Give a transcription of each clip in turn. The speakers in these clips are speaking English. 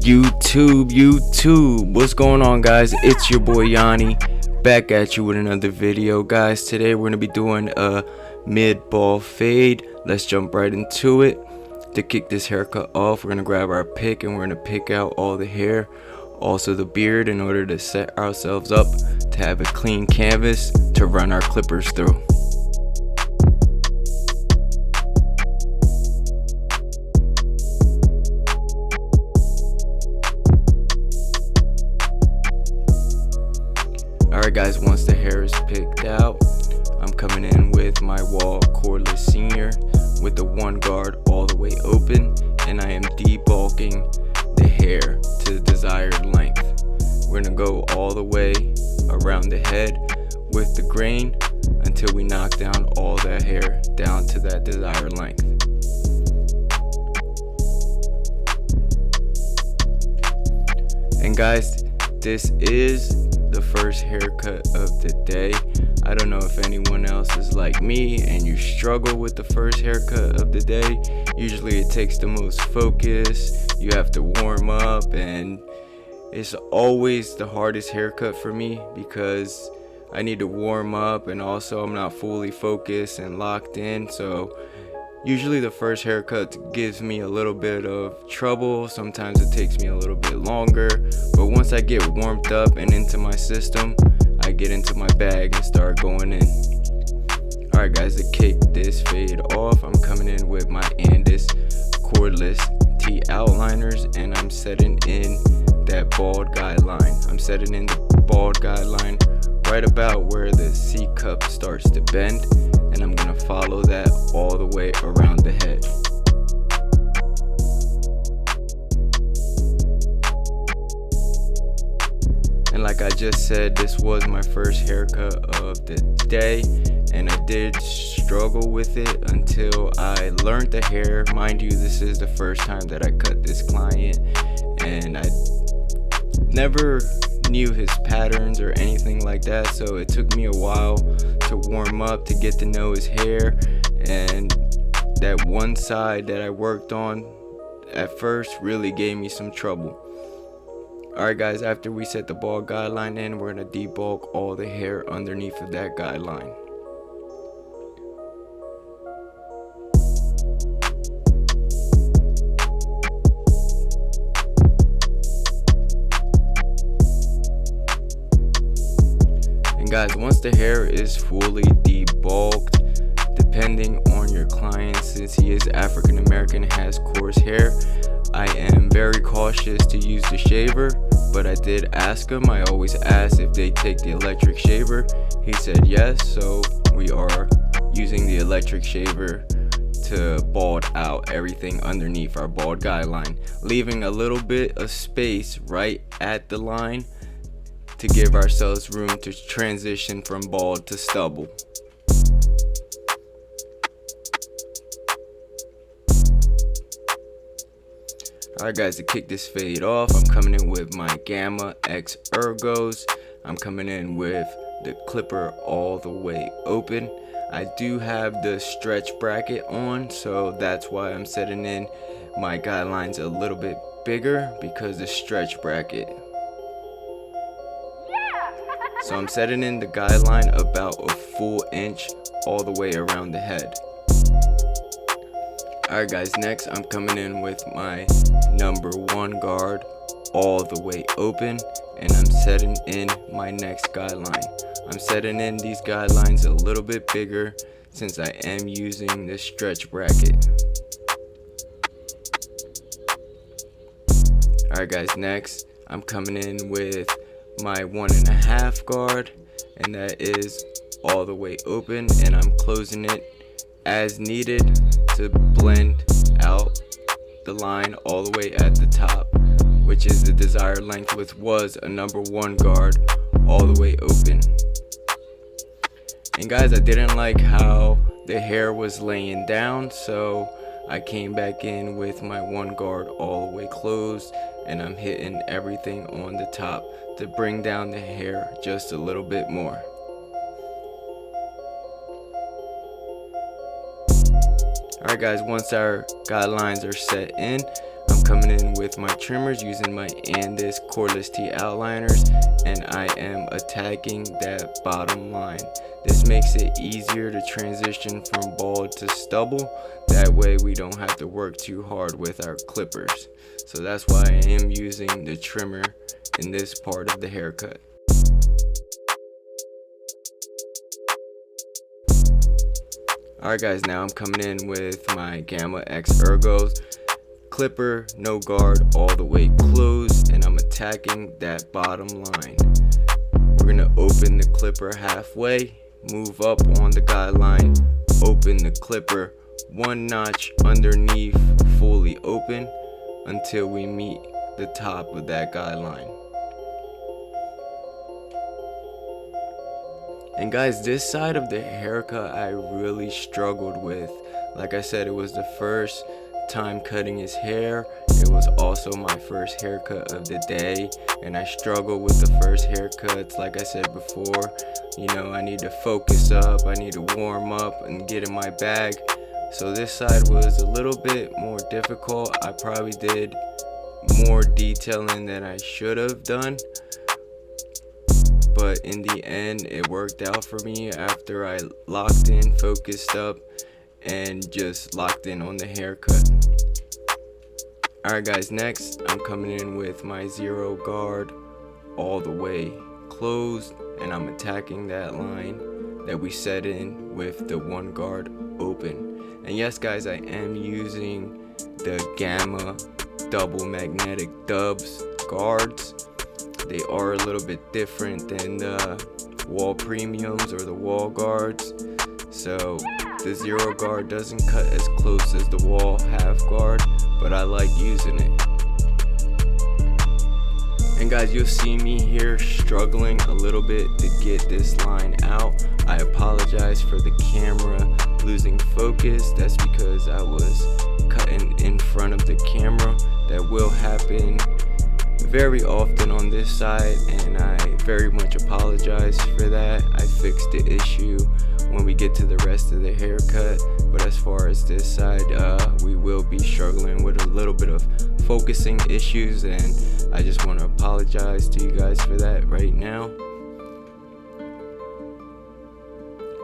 YouTube, what's going on, guys? It's your boy Yanni, back at you with another video. Guys, today we're gonna be doing a mid-ball fade. Let's jump right into it. To kick this haircut off, we're gonna grab our pick and we're gonna pick out all the hair, also the beard, in order to set ourselves up to have a clean canvas to run our clippers through. Alright guys, once the hair is picked out, I'm coming in with my Wahl cordless senior with the one guard all the way open, and I am debulking the hair to the desired length. We're going to go all the way around the head with the grain until we knock down all that hair down to that desired length. And guys, this is the first haircut of the day. I don't know if anyone else is like me and you struggle with the first haircut of the day. Usually it takes the most focus, you have to warm up, and it's always the hardest haircut for me because I need to warm up and also I'm not fully focused and locked in. So usually the first haircut gives me a little bit of trouble. Sometimes it takes me a little bit longer, but once I get warmed up and into my system, I get into my bag and start going in. Alright guys, to kick this fade off, I'm coming in with my Andis cordless T outliners and I'm setting in that bald guideline. I'm setting in the bald guideline right about where the C cup starts to bend, and I'm gonna follow that all the way around the head. And like I just said, this was my first haircut of the day, and I did struggle with it until I learned the hair. Mind you, this is the first time that I cut this client, and I never knew his patterns or anything like that, so it took me a while to warm up to get to know his hair. And that one side that I worked on at first really gave me some trouble. Alright guys, after we set the bald guideline in, we're going to debulk all the hair underneath of that guideline. Guys, once the hair is fully debulked, depending on your client, since he is African American, has coarse hair, I am very cautious to use the shaver, but I did ask him. I always ask if they take the electric shaver. He said yes, so we are using the electric shaver to bald out everything underneath our bald guideline, leaving a little bit of space right at the line to give ourselves room to transition from bald to stubble. Alright guys, to kick this fade off, I'm coming in with my Gamma X Ergos. I'm coming in with the clipper all the way open. I do have the stretch bracket on, so that's why I'm setting in my guidelines a little bit bigger, because the stretch bracket. So I'm setting in the guideline about a full inch all the way around the head. Alright guys, next I'm coming in with my number one guard all the way open, and I'm setting in my next guideline. I'm setting in these guidelines a little bit bigger since I am using this stretch bracket. Alright guys, next I'm coming in with my 1.5 guard, and that is all the way open, and I'm closing it as needed to blend out the line all the way at the top, which is the desired length, which was a number one guard all the way open. And guys, I didn't like how the hair was laying down, so I came back in with my one guard all the way closed, and I'm hitting everything on the top to bring down the hair just a little bit more. Alright guys, once our guidelines are set in, I'm coming in with my trimmers using my Andis cordless T outliners, and I am attacking that bottom line. This makes it easier to transition from bald to stubble. That way we don't have to work too hard with our clippers. So that's why I am using the trimmer in this part of the haircut. Alright guys, now I'm coming in with my Gamma X Ergos. Clipper, no guard, all the way closed, and I'm attacking that bottom line. We're gonna open the clipper halfway, move up on the guideline, open the clipper one notch underneath, fully open until we meet the top of that guideline. And guys, this side of the haircut I really struggled with. Like I said, it was the first time cutting his hair. It was also my first haircut of the day, and I struggled with the first haircuts. Like I said before, you know, I need to focus up, I need to warm up and get in my bag. So this side was a little bit more difficult. I probably did more detailing than I should have done, but in the end it worked out for me after I locked in, focused up, and just locked in on the haircut. Alright guys, next I'm coming in with my zero guard all the way closed, and I'm attacking that line that we set in with the one guard open. And yes guys, I am using the Gamma double magnetic dubs guards. They are a little bit different than the Wahl premiums or the Wahl guards. So the zero guard doesn't cut as close as the Wahl half guard, but I like using it. And guys, you'll see me here struggling a little bit to get this line out. I apologize for the camera losing focus. That's because I was cutting in front of the camera. That will happen very often on this side, and I very much apologize for that. I fixed the issue when we get to the rest of the haircut, but as far as this side, we will be struggling with a little bit of focusing issues, and I just want to apologize to you guys for that right now.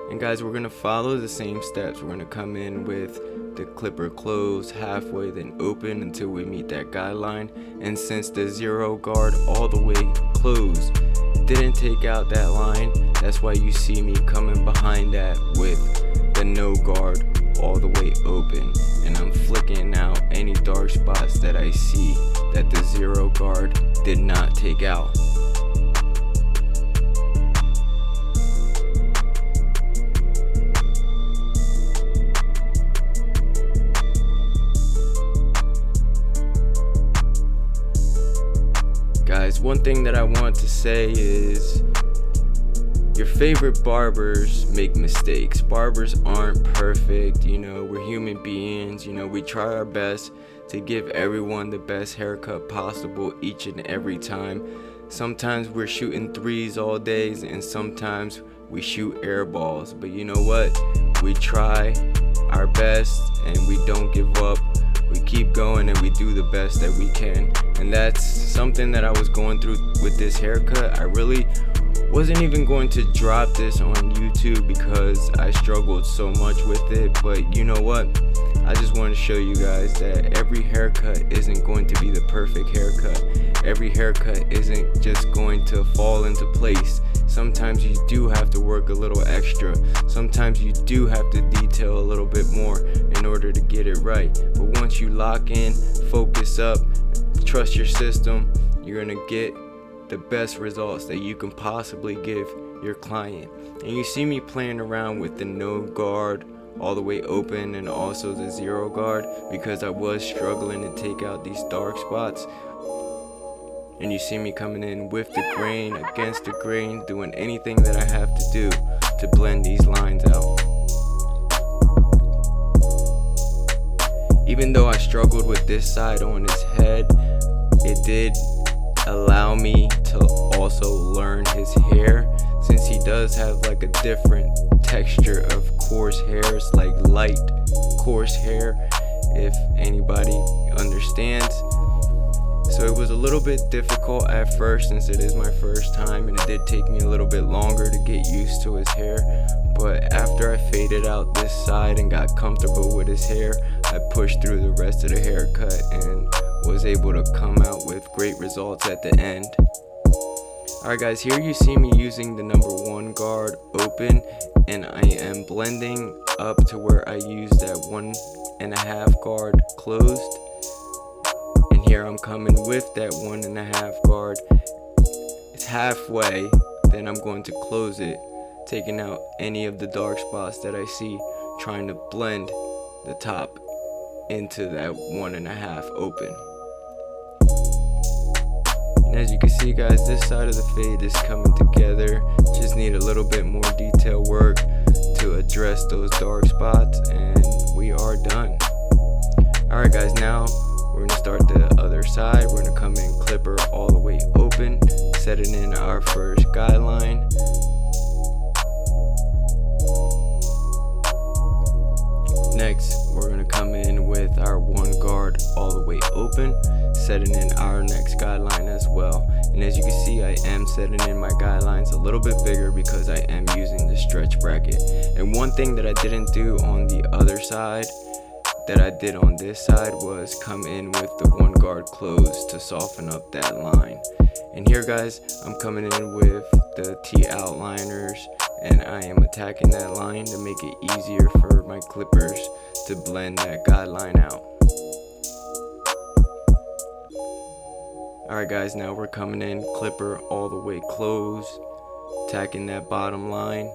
And guys, we're going to follow the same steps. We're going to come in with the clipper closed halfway, then open until we meet that guideline. And since the zero guard all the way closed didn't take out that line, that's why you see me coming behind that with the no guard all the way open, and I'm flicking out any dark spots that I see that the zero guard did not take out. Guys, one thing that I want to say is your favorite barbers make mistakes. Barbers aren't perfect, you know, we're human beings, you know, we try our best to give everyone the best haircut possible each and every time. Sometimes we're shooting threes all days, and sometimes we shoot air balls, but you know what? We try our best and we don't give up. We keep going and we do the best that we can. And that's something that I was going through with this haircut. I really wasn't even going to drop this on YouTube because I struggled so much with it, but you know what? I just want to show you guys that every haircut isn't going to be the perfect haircut. Every haircut isn't just going to fall into place. Sometimes you do have to work a little extra. Sometimes you do have to detail a little bit more in order to get it right. But once you lock in, focus up, trust your system, you're gonna get the best results that you can possibly give your client. And you see me playing around with the no guard all the way open and also the zero guard because I was struggling to take out these dark spots. And you see me coming in with the grain, against the grain, doing anything that I have to do to blend these lines out. Even though I struggled with this side on his head, it did allow me to also learn his hair, since he does have like a different texture of coarse hair. It's like light coarse hair, if anybody understands. So it was a little bit difficult at first since it is my first time, and it did take me a little bit longer to get used to his hair. But after I faded out this side and got comfortable with his hair, I pushed through the rest of the haircut and was able to come out with great results at the end. Alright guys, here you see me using the number 1 guard open, and I am blending up to where I use that 1.5 guard closed. And here I'm coming with that 1.5 guard. It's halfway, then I'm going to close it, taking out any of the dark spots that I see, trying to blend the top into that 1.5 open. And as you can see guys, this side of the fade is coming together. Just need a little bit more detail work to address those dark spots, and we are done. Alright guys, now we're going to start the other side. We're going to come in clipper all the way open, setting in our first guideline. Next, we're going to come in with our 1 guard all the way open, setting in our next guideline as well. And as you can see, I am setting in my guidelines a little bit bigger because I am using the stretch bracket. And one thing that I didn't do on the other side that I did on this side was come in with the 1 guard closed to soften up that line. And here guys, I'm coming in with the T outliners, and I am attacking that line to make it easier for my clippers to blend that guideline out. Alright guys, now we're coming in clipper all the way closed, attacking that bottom line,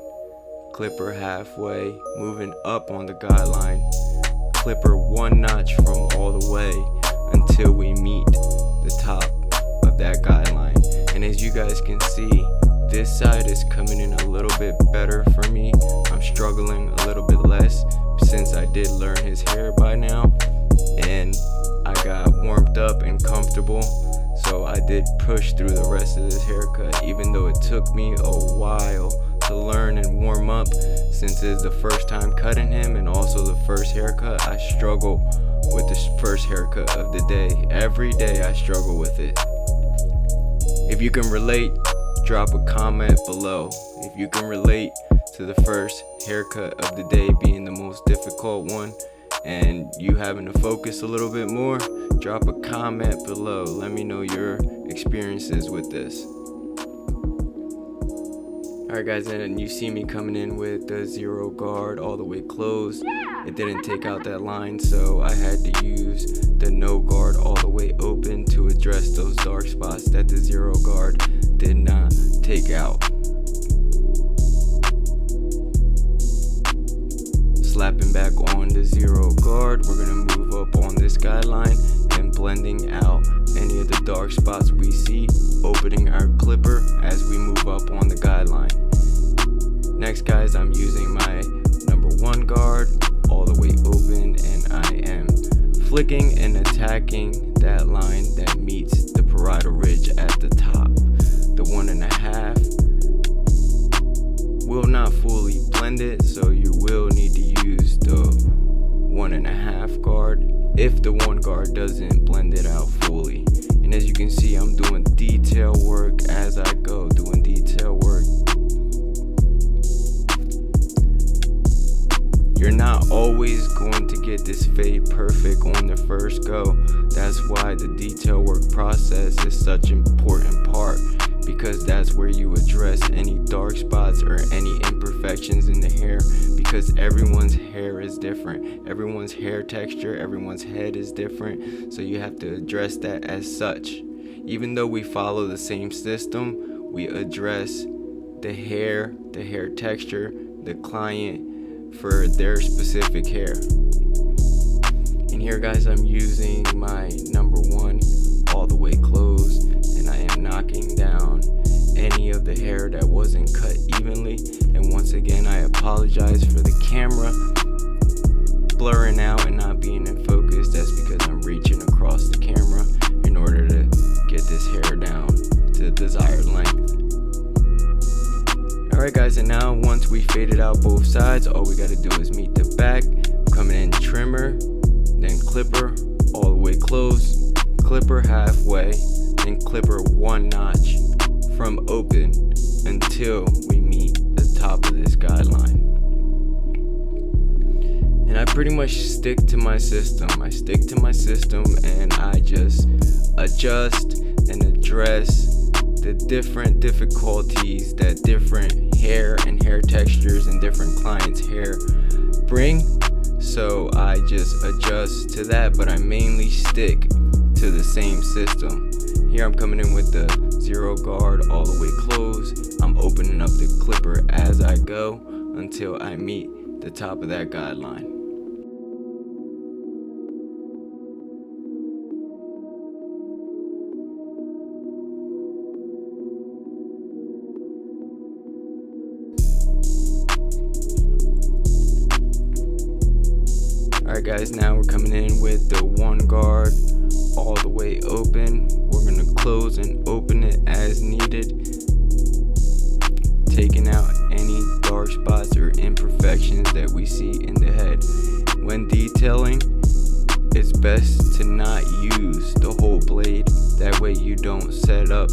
clipper halfway, moving up on the guideline, clipper 1 notch from all the way until we meet the top of that guideline. And as you guys can see, this side is coming in a little bit better for me. I'm struggling a little bit less since I did learn his hair by now, and I got warmed up and comfortable. So I did push through the rest of this haircut, even though it took me a while to learn and warm up since it's the first time cutting him and also the first haircut. I struggle with this first haircut of the day. Every day I struggle with it. If you can relate, drop a comment below. If you can relate to the first haircut of the day being the most difficult one and you having to focus a little bit more, drop a comment below. Let me know your experiences with this. Alright guys, and you see me coming in with the 0 guard all the way closed. It didn't take out that line, so I had to use the no guard all the way open to address those dark spots that the 0 guard did not take out. Slapping back on the 0 guard, we're going to move up on this guideline and blending out any of the dark spots we see, opening our clipper as we move up on the guideline. Next guys, I'm using my number 1 guard all the way open, and I am flicking and attacking that line that meets the parietal ridge at the top. The 1.5 will not fully blend it, so you will need to use the 1.5 guard if the 1 guard doesn't blend it out fully. And as you can see, I'm doing detail work as I go, doing detail work. You're not always going to get this fade perfect on the first go. That's why the detail work process is such an important part, because that's where you address any dark spots or any imperfections in the hair, because everyone's hair is different. Everyone's hair texture, everyone's head is different, so you have to address that as such. Even though we follow the same system, we address the hair texture, the client for their specific hair. And here guys, I'm using my number 1 all the way closed, and I am knocking down any of the hair that wasn't cut evenly. And once again, I apologize for the camera blurring out and not being in focus. That's because I'm reaching across the camera in order to get this hair down to the desired length. Alright guys, and now once we faded out both sides, all we gotta do is meet the back. I'm coming in trimmer, then clipper all the way close, clipper halfway, then clipper 1 notch from open until we meet the top of this guideline. And I pretty much stick to my system. And I just adjust and address the different difficulties that different hair and hair textures and different clients' hair bring. So I just adjust to that, but I mainly stick to the same system. Here I'm coming in with the 0 guard all the way closed. I'm opening up the clipper as I go until I meet the top of that guideline. Alright guys, now we're coming in with the 1 guard all the way open. We're going to close and open it as needed, taking out any dark spots or imperfections that we see in the head. When detailing, it's best to not use the whole blade. That way you don't set up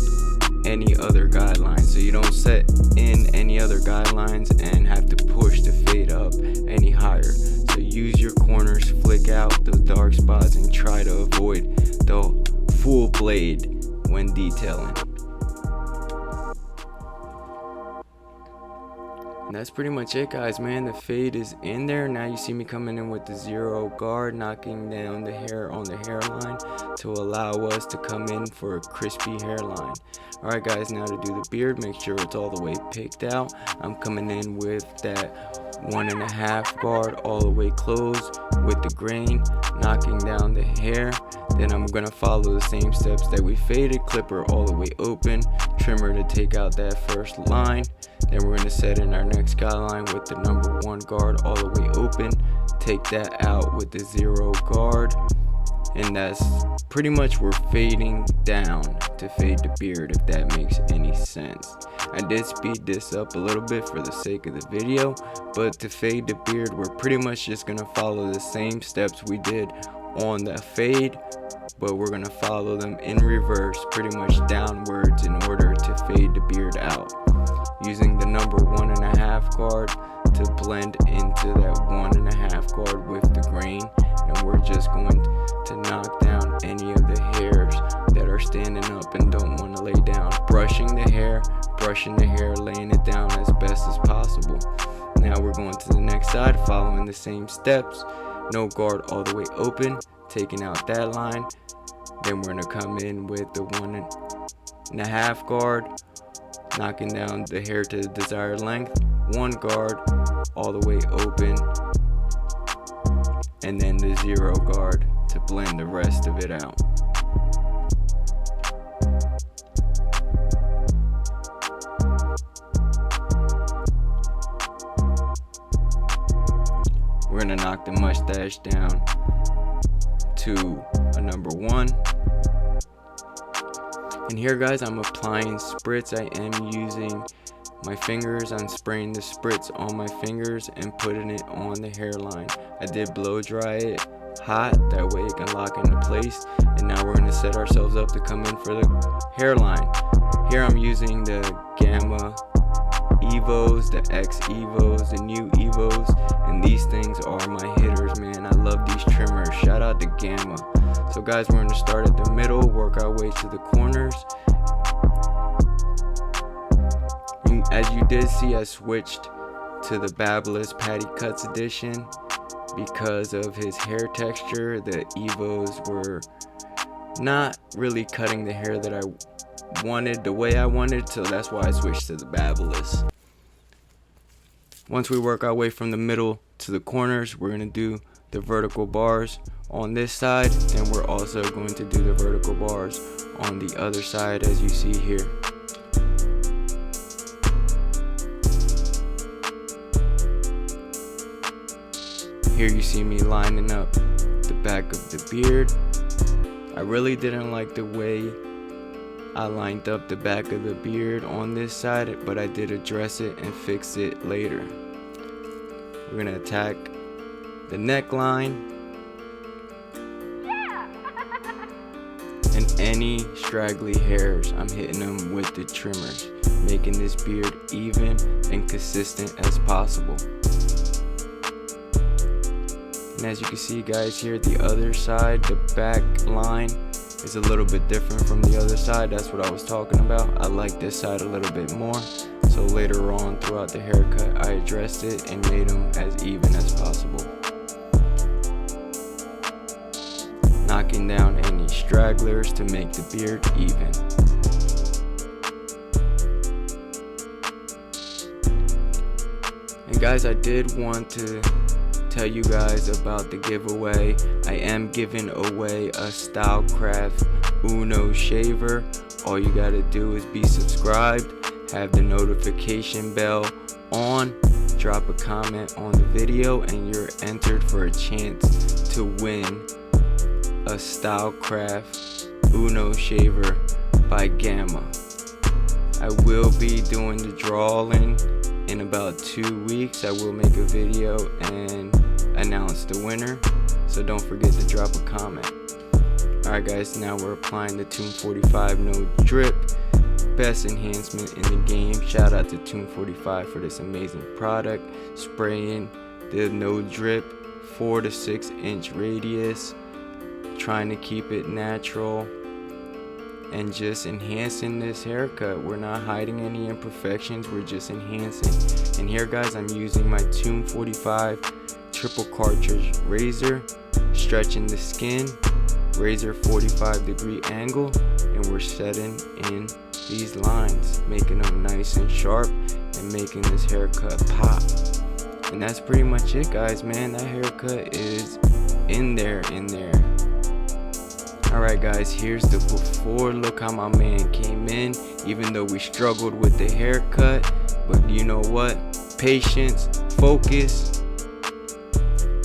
any other guidelines. So you don't set in any other guidelines and have to push the fade up any higher. So use your corners, flick out the dark spots, and try to avoid the full blade when detailing. And that's pretty much it, guys, man. The fade is in there. Now you see me coming in with the 0 guard, knocking down the hair on the hairline to allow us to come in for a crispy hairline. Alright guys, now to do the beard, make sure it's all the way picked out. I'm coming in with that 1.5 guard all the way closed with the grain, knocking down the hair. Then I'm gonna follow the same steps that we faded, clipper all the way open, trimmer to take out that first line. Then we're gonna set in our next guideline with the number 1 guard all the way open, take that out with the 0 guard. And that's pretty much, we're fading down to fade the beard, if that makes any sense. I did speed this up a little bit for the sake of the video, but to fade the beard, we're pretty much just gonna follow the same steps we did on the fade, but we're gonna follow them in reverse, pretty much downwards, in order to fade the beard out, using the number 1.5 guard to blend into that 1.5 guard with the grain. And we're just going to knock down any of the hairs that are standing up and don't want to lay down, brushing the hair, laying it down as best as possible. Now we're going to the next side, following the same steps. No guard all the way open, taking out that line. Then we're going to come in with the 1.5 guard, knocking down the hair to the desired length. 1 guard all the way open, and then the 0 guard to blend the rest of it out. We're gonna knock the mustache down to a number 1. And here, guys, I'm applying spritz. I am using my fingers. I'm spraying the spritz on my fingers and putting it on the hairline. I did blow dry it hot, that way it can lock into place. And now we're going to set ourselves up to come in for the hairline. Here I'm using the Gamma Evos, the X Evos, the new Evos, and these things are my hitters, man. I love these trimmers. Shout out to Gamma. So guys, we're going to start at the middle, work our way to the corners. As you did see, I switched to the Babyliss Patty Cuts edition because of his hair texture. The Evos were not really cutting the hair that I wanted the way I wanted, so that's why I switched to the Babyliss. Once we work our way from the middle to the corners, we're going to do the vertical bars on this side, and we're also going to do the vertical bars on the other side, as you see here. Here you see me lining up the back of the beard. I really didn't like the way I lined up the back of the beard on this side, but I did address it and fix it later. We're gonna attack the neckline any straggly hairs, I'm hitting them with the trimmers, making this beard even and consistent as possible. And as you can see guys here, the other side, the back line is a little bit different from the other side. That's what I was talking about. I like this side a little bit more. So later on throughout the haircut, I addressed it and made them as even as possible, knocking down any stragglers to make the beard even. And guys, I did want to tell you guys about the giveaway. I am giving away a Stylecraft Uno shaver. All you gotta do is be subscribed, have the notification bell on, drop a comment on the video, and you're entered for a chance to win a Stylecraft Uno shaver by Gamma. I will be doing the drawing in about 2 weeks. I will make a video and announce the winner, so don't forget to drop a comment. Alright guys, now we're applying the Tune 45 No Drip, best enhancement in the game. Shout out to Tune 45 for this amazing product. Spraying the No Drip 4 to 6 inch radius, trying to keep it natural and just enhancing this haircut. We're not hiding any imperfections, we're just enhancing. And here guys, I'm using my Tune 45 triple cartridge razor, stretching the skin, razor 45-degree angle, and we're setting in these lines, making them nice and sharp and making this haircut pop. And that's pretty much it guys, man. That haircut is in there. Alright guys, here's the before. Look how my man came in, even though we struggled with the haircut. But you know what? Patience, focus,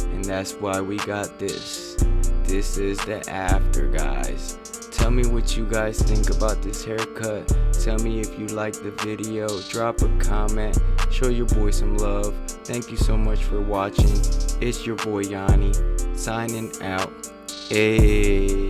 and that's why we got this. This is the after, guys. Tell me what you guys think about this haircut. Tell me if you like the video. Drop a comment. Show your boy some love. Thank you so much for watching. It's your boy Yanni, signing out. Hey.